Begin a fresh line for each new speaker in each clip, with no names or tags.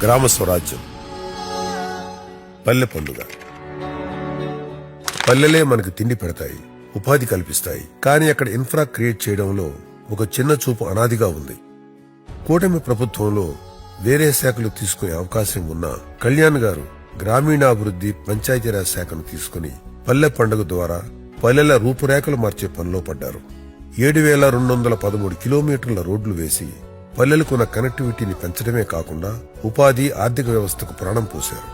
గ్రామ స్వరాజ్యం, పల్లె పండుగ. పల్లెలే మనకు తిండి పెడతాయి, ఉపాధి కల్పిస్తాయి. కానీ అక్కడ ఇన్ఫ్రా క్రియేట్ చేయడంలో ఒక చిన్న చూపు అనాదిగా ఉంది. కూటమి ప్రభుత్వంలో వేరే శాఖలు తీసుకునే అవకాశం ఉన్నా కళ్యాణ్ గారు గ్రామీణాభివృద్ధి పంచాయతీరాజ్ శాఖను తీసుకుని పల్లె పండుగ ద్వారా పల్లెల రూపురేఖలు మార్చే పనిలో పడ్డారు. 7,213 కిలోమీటర్ల రోడ్లు వేసి పల్లెలకున్న కనెక్టివిటీని పెంచడమే కాకుండా ఉపాధి, ఆర్థిక వ్యవస్థకు ప్రాణం పోశారు.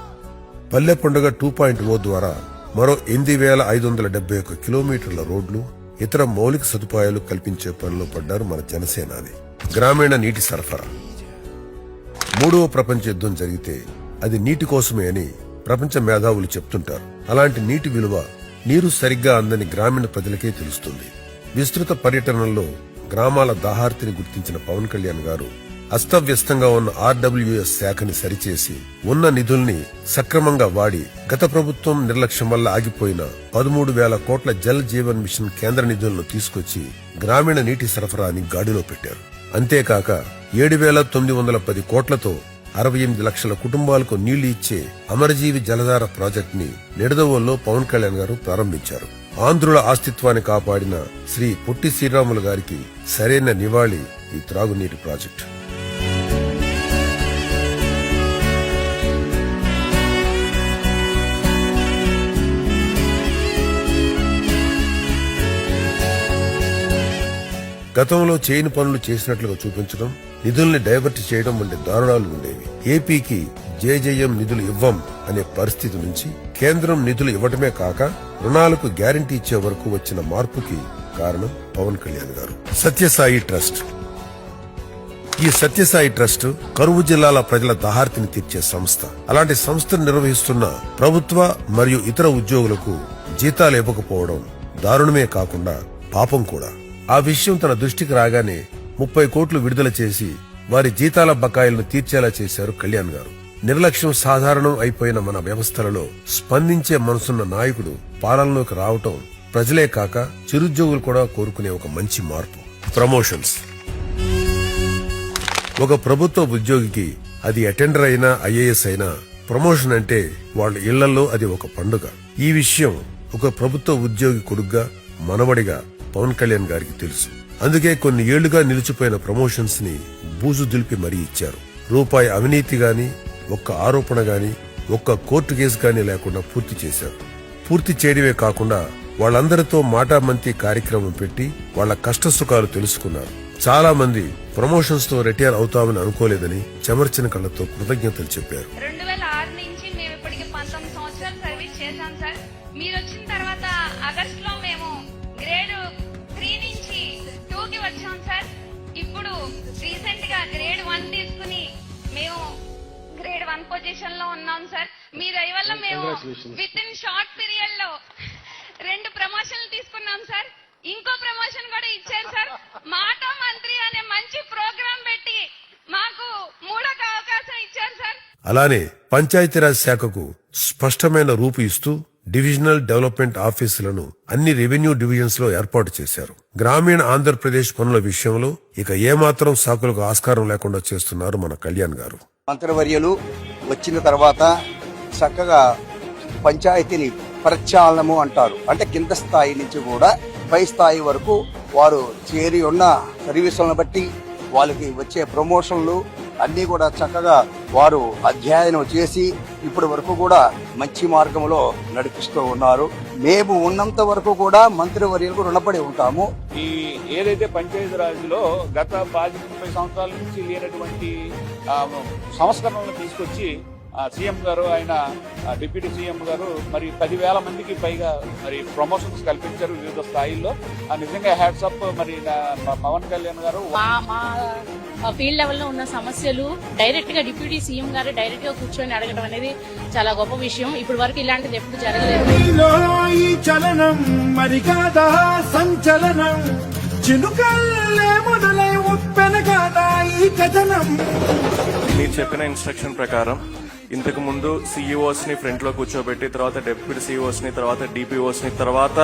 పల్లె పండుగ 2.0 ద్వారా మరో 8,571 కిలోమీటర్ల రోడ్లు, ఇతర మౌలిక సదుపాయాలు కల్పించే పనిలో పడ్డారు మన జనసేనాని. గ్రామీణ నీటి సరఫరా. 3వ ప్రపంచ యుద్ధం జరిగితే అది నీటి కోసమే అని ప్రపంచ మేధావులు చెప్తుంటారు. అలాంటి నీటి విలువ, నీరు సరిగ్గా అందని గ్రామీణ ప్రజలకే తెలుస్తుంది. విస్తృత పర్యటనల్లో గ్రామాల దాహార్తిని గుర్తించిన పవన్ కళ్యాణ్ గారు అస్తవ్యస్తంగా ఉన్న RWS శాఖని సరిచేసి ఉన్న నిధుల్ని సక్రమంగా వాడి గత ప్రభుత్వం నిర్లక్ష్యం వల్ల ఆగిపోయిన 13,000 కోట్ల జల్ జీవన్ మిషన్ కేంద్ర నిధులను తీసుకొచ్చి గ్రామీణ నీటి సరఫరాని గాడిలో పెట్టారు. అంతేకాక 7,910 కోట్లతో 68 లక్షల కుటుంబాలకు నీళ్లు ఇచ్చే అమరజీవి జలధార ప్రాజెక్ట్ ని నిడదవోల్లో పవన్ కళ్యాణ్ గారు ప్రారంభించారు. ఆంధ్రుల అస్తిత్వాన్ని కాపాడిన శ్రీ పొట్టి శ్రీరాములు గారికి సరైన నివాళి ఈ త్రాగునీటి ప్రాజెక్టు. గతంలో చేయని పనులు చేసినట్లుగా చూపించడం, నిధుల్ని డైవర్ట్ చేయడం వంటి దారుణాలు ఉండేవి. ఏపీకి జేజేఎం నిధులు ఇవ్వం అనే పరిస్థితి నుంచి కేంద్రం నిధులు ఇవ్వటమే కాక రుణాలకు గ్యారంటీ ఇచ్చే వరకు వచ్చిన మార్పుకి కారణం పవన్ కళ్యాణ్ గారు. సత్యసాయి ట్రస్ట్. ఈ సత్యసాయి ట్రస్ట్ కరువు జిల్లాల ప్రజల దాహార్తిని తీర్చే సంస్థ. అలాంటి సంస్థను నిర్వహిస్తున్న ప్రభుత్వ మరియు ఇతర ఉద్యోగులకు జీతాలు ఇవ్వకపోవడం దారుణమే కాకుండా పాపం కూడా. ఆ విషయం తన దృష్టికి రాగానే 30 కోట్లు విడుదల చేసి వారి జీతాల బకాయిలను తీర్చేలా చేశారు కళ్యాణ్ గారు. నిర్లక్ష్యం సాధారణం అయిపోయిన మన వ్యవస్థలలో స్పందించే మనసున్న నాయకుడు పాలనలోకి రావటం ప్రజలే కాక చిరుద్యోగులు కూడా కోరుకునే ఒక మంచి మార్పు. ప్రమోషన్స్. ఒక ప్రభుత్వ ఉద్యోగికి అది అటెండర్ అయినా IAS అయినా ప్రమోషన్ అంటే వాళ్ళ ఇళ్లలో అది ఒక పండుగ. ఈ విషయం ఒక ప్రభుత్వ ఉద్యోగి కొడుగ్గా, మనవడిగా పవన్ కళ్యాణ్ గారికి తెలుసు. అందుకే కొన్ని ఏళ్లుగా నిలిచిపోయిన ప్రమోషన్స్ ని బూజు దులిపి మరీ ఇచ్చారు. రూపాయి అవినీతి గాని, ఒక్క ఆరోపణ గాని, ఒక్క కోర్టు కేసు గాని లేకుండా పూర్తి చేశారు. పూర్తి చేయడమే కాకుండా వాళ్ళందరితో మాటామంతి కార్యక్రమం పెట్టి వాళ్ల కష్ట సుఖాలు తెలుసుకున్నారు. చాలా మంది ప్రమోషన్స్ తో రిటైర్ అవుతామని అనుకోలేదని చెమర్చిన కళ్లతో కృతజ్ఞతలు చెప్పారు.
2006 నుంచి మేము ఇప్పటికి 19 సంవత్సరాలు సర్వీస్ చేశాం సార్. మీరు వచ్చిన తర్వాత ఆగస్ట్ లో మేము గ్రేడ్ 3 నుంచి 2కి వచ్చాం సార్. ఇప్పుడు రీసెంట్ గా గ్రేడ్ 1 తీసుకుని మేము గ్రేడ్ 1 పొజిషన్ లో ఉన్నాం సార్. మీ దయ వల్ల మేము విత్ ఇన్ షార్ట్ పీరియడ్ లో 2 ప్రమోషన్లు తీసుకున్నాం సార్. ఇంకో ప్రమోషన్ కూడా ఇచ్చారు సార్. మాటా మంత్రి అనే మంచి ప్రోగ్రాం పెట్టి మాకు 3వ అవకాశం ఇచ్చారు సార్.
అలానే పంచాయతీరాజ్ శాఖకు స్పష్టమైన రూపు ఇస్తూ డివిజనల్ డెవలప్మెంట్ ఆఫీసులను అన్ని రెవెన్యూ డివిజన్స్ లో ఏర్పాటు చేశారు. గ్రామీణ ఆంధ్రప్రదేశ్ పనుల విషయంలో ఇక ఏమాత్రం సాకులకు ఆస్కారం లేకుండా చేస్తున్నారు మన కళ్యాణ్ గారు.
మంత్రివర్యులు వచ్చిన తర్వాత చక్కగా పంచాయతీని ప్రక్షాళనము అంటారు. అంటే కింద స్థాయి నుంచి కూడా పై స్థాయి వరకు వారు చేరి ఉన్న సర్వీసులను బట్టి వాళ్ళకి వచ్చే ప్రమోషన్లు అన్ని కూడా చక్కగా వారు అధ్యయనం చేసి ఇప్పటి వరకు కూడా మంచి మార్గంలో నడిపిస్తూ ఉన్నారు. మేము ఉన్నంత వరకు కూడా మంత్రివర్యులకు రుణపడి ఉంటాము.
ఈ ఏదైతే పంచాయతీరాజ్ లో గత 30 సంవత్సరాల నుంచి లేనటువంటి సంస్కరణలు తీసుకొచ్చి సీఎం గారు, ఆయన డిప్యూటీ సీఎం గారు మరి 10,000 మందికి పైగా మరి ప్రమోషన్స్ కల్పించారు వివిధ స్థాయిల్లో. నిజంగా హ్యాట్స్ అప్ మరి పవన్ కళ్యాణ్ గారు.
మా ఫీల్డ్ లెవెల్లో ఉన్న సమస్యలు డైరెక్ట్ గా డిప్యూటీ సీఎం గారు డైరెక్ట్ గా కూర్చొని అడగడం అనేది చాలా గొప్ప విషయం. ఇప్పటి వరకు ఇలాంటిది ఎప్పుడు జరగలేదు.
మీరు చెప్పిన ఇన్స్ట్రక్షన్ ప్రకారం ఇంతకు ముందు CEOs ని ఫ్రంట్ లో కూర్చోబెట్టి, తర్వాత డెప్యూటీ CEOs ని, తర్వాత DPOs ని, తర్వాత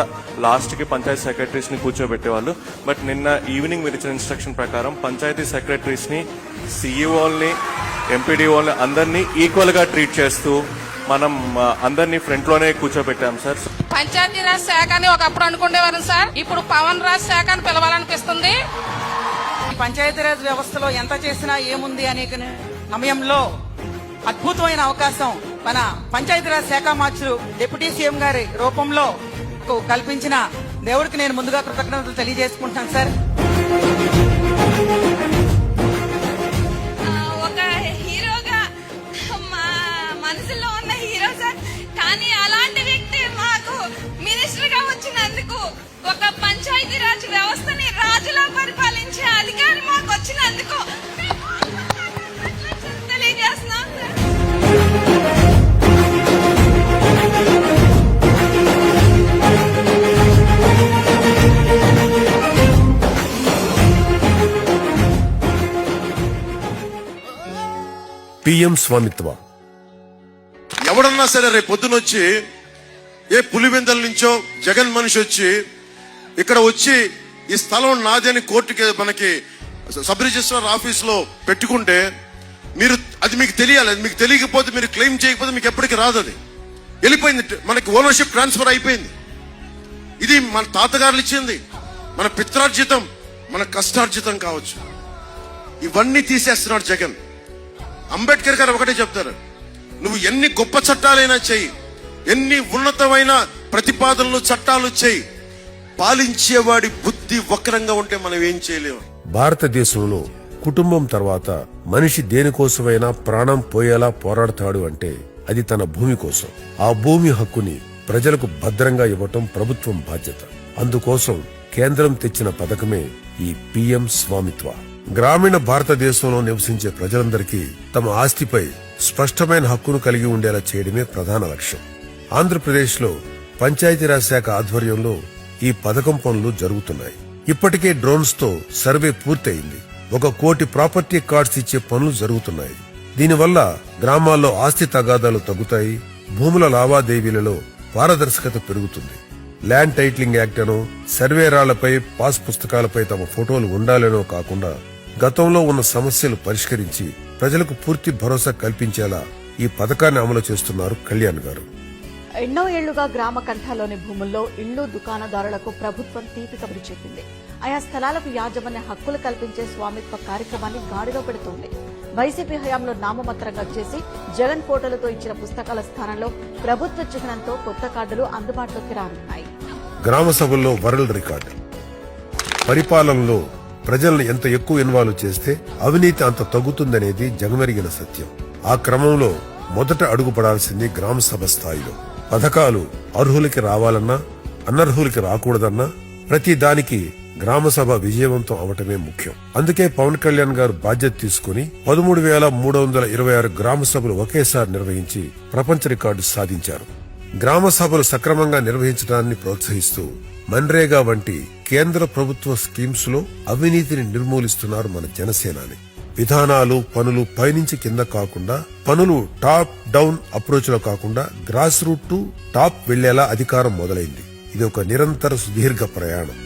లాస్ట్ కి పంచాయతీ సెక్రటరీస్ ని కూర్చోబెట్టేవాళ్ళు. బట్ నిన్న ఈవినింగ్ మీరు ఇచ్చిన ఇన్స్ట్రక్షన్ ప్రకారం పంచాయతీ సెక్రటరీస్ ని, CEOల్ని ఎంపీడీఓని అందరినీ ఈక్వల్ గా ట్రీట్ చేస్తూ మనం అందరినీ ఫ్రంట్ లోనే కూర్చోబెట్టాం సార్.
పంచాయతీరాజ్ శాఖ అని ఒకప్పుడు అనుకునేవారు సార్, ఇప్పుడు పవన్ రాజ్ శాఖ అని పిలవాలనిపిస్తుంది.
పంచాయతీరాజ్ వ్యవస్థలో ఎంత చేసినా ఏముంది అనే సమయంలో అద్భుతమైన అవకాశం మన పంచాయతీరాజ్ శాఖ మార్చులు డిప్యూటీ సీఎం గారి రూపంలో కల్పించిన దేవుడికి నేను ముందుగా కృతజ్ఞతలు తెలియజేసుకుంటాను సార్.
ఒక హీరోగా మా మనసులో ఉన్న హీరో సార్, కానీ అలాంటి వ్యక్తి మాకు మినిస్టర్ గా వచ్చినందుకు, ఒక పంచాయతీరాజ్ వ్యవస్థని రాజులా పరిపాలించే అధికారి మాకు వచ్చినందుకు తెలియజేస్తున్నాం సార్.
పిఎం స్వామిత్వ.
ఎవడన్నా సరే రేపు పొద్దునొచ్చి ఏ పులివెందల నుంచో జగన్ మనిషి వచ్చి ఇక్కడ వచ్చి ఈ స్థలం నాది అని కోర్టుకి మనకి సబ్ రిజిస్ట్రార్ ఆఫీస్ లో పెట్టుకుంటే మీరు అది మీకు తెలియాలి. అది మీకు తెలియకపోతే, మీరు క్లెయిమ్ చేయకపోతే మీకు ఎప్పటికీ రాదు. అది వెళ్ళిపోయింది, మనకి ఓనర్షిప్ ట్రాన్స్ఫర్ అయిపోయింది. ఇది మన తాతగారులు ఇచ్చింది, మన పిత్రార్జితం, మన కష్టార్జితం కావచ్చు. ఇవన్నీ తీసేస్తున్నాడు జగన్. అంబేద్కర్ గారు ఒకటే చెప్తారు, నువ్వు ఎన్ని గొప్ప చట్టాలైనా చెయ్యి, ఎన్ని ఉన్నతమైన ప్రతిపాదనలు చట్టాలు చెయ్యి, పాలించేవాడి బుద్ధి వక్రంగా ఉంటే మనం ఏం చేయలేము.
భారతదేశంలో కుటుంబం తర్వాత మనిషి దేనికోసమైనా ప్రాణం పోయేలా పోరాడతాడు అంటే అది తన భూమి కోసం. ఆ భూమి హక్కుని ప్రజలకు భద్రంగా ఇవ్వటం ప్రభుత్వం బాధ్యత. అందుకోసం కేంద్రం తెచ్చిన పథకమే ఈ పిఎం స్వామిత్వ. గ్రామీణ భారతదేశంలో నివసించే ప్రజలందరికీ తమ ఆస్తిపై స్పష్టమైన హక్కును కలిగి ఉండేలా చేయడమే ప్రధాన లక్ష్యం. ఆంధ్రప్రదేశ్ లో పంచాయతీరాజ్ శాఖ ఆధ్వర్యంలో ఈ పథకం పనులు జరుగుతున్నాయి. ఇప్పటికే డ్రోన్స్ తో సర్వే పూర్తయింది. 1 కోటి ప్రాపర్టీ కార్డ్స్ ఇచ్చే పనులు జరుగుతున్నాయి. దీనివల్ల గ్రామాల్లో ఆస్తి తగాదాలు తగ్గుతాయి, భూముల లావాదేవీలలో పారదర్శకత పెరుగుతుంది. ల్యాండ్ టైటిలింగ్ యాక్ట్ అనో, సర్వే రాళ్లపై, పాస్ పుస్తకాలపై తమ ఫోటోలు ఉండాలనో కాకుండా గతంలో ఉన్న సమస్యలు పరిష్కరించి ప్రజలకు పూర్తి భరోసా కల్పించేలా ఈ పథకాన్ని అమలు చేస్తున్నారు కళ్యాణ్ గారు.
ఎన్నో ఏళ్లుగా గ్రామ కంఠాలోని భూముల్లో ఇళ్లు, దుకాణదారులకు ప్రభుత్వం తీపి కబురు చెప్పింది. ఆయా స్థలాలకు యాజమాన్య హక్కులు కల్పించే స్వామిత్వ కార్యక్రమాన్ని గాడిలో పెడుతోంది. వైసీపీ హయాంలో నామమాత్రంగా చేసి జగన్ ఫోటోలతో ఇచ్చిన పుస్తకాల స్థానంలో ప్రభుత్వ చిహ్నంతో కొత్త కార్డులు అందుబాటులోకి రానున్నాయి.
గ్రామ సభల్లో వరల్డ్ రికార్డు. పరిపాలనలో ప్రజలను ఎంత ఎక్కువ ఇన్వాల్వ్ చేస్తే అవినీతి అంత తగ్గుతుందనేది జగమెరిగిన సత్యం. ఆ క్రమంలో మొదట అడుగుపడాల్సింది గ్రామ సభ స్థాయిలో. పథకాలు అర్హులకి రావాలన్నా, అనర్హులకి రాకూడదన్నా ప్రతి దానికి గ్రామ సభ విజయవంతం అవటమే ముఖ్యం. అందుకే పవన్ కళ్యాణ్ గారు బాధ్యత తీసుకుని 13,326 గ్రామ సభలు ఒకేసారి నిర్వహించి ప్రపంచ రికార్డు సాధించారు. గ్రామ సభలు సక్రమంగా నిర్వహించడాన్ని ప్రోత్సహిస్తూ మన్రేగా వంటి కేంద్ర ప్రభుత్వ స్కీమ్స్ లో అవినీతిని నిర్మూలిస్తున్నారు మన జనసేనాని. విధానాలు, పనులు పైనుంచి కింద కాకుండా, పనులు టాప్ డౌన్ అప్రోచ్ లో కాకుండా గ్రాస్ రూట్ టు టాప్ వెళ్లేలా అధికారం మొదలైంది. ఇది ఒక నిరంతర సుదీర్ఘ ప్రయాణం.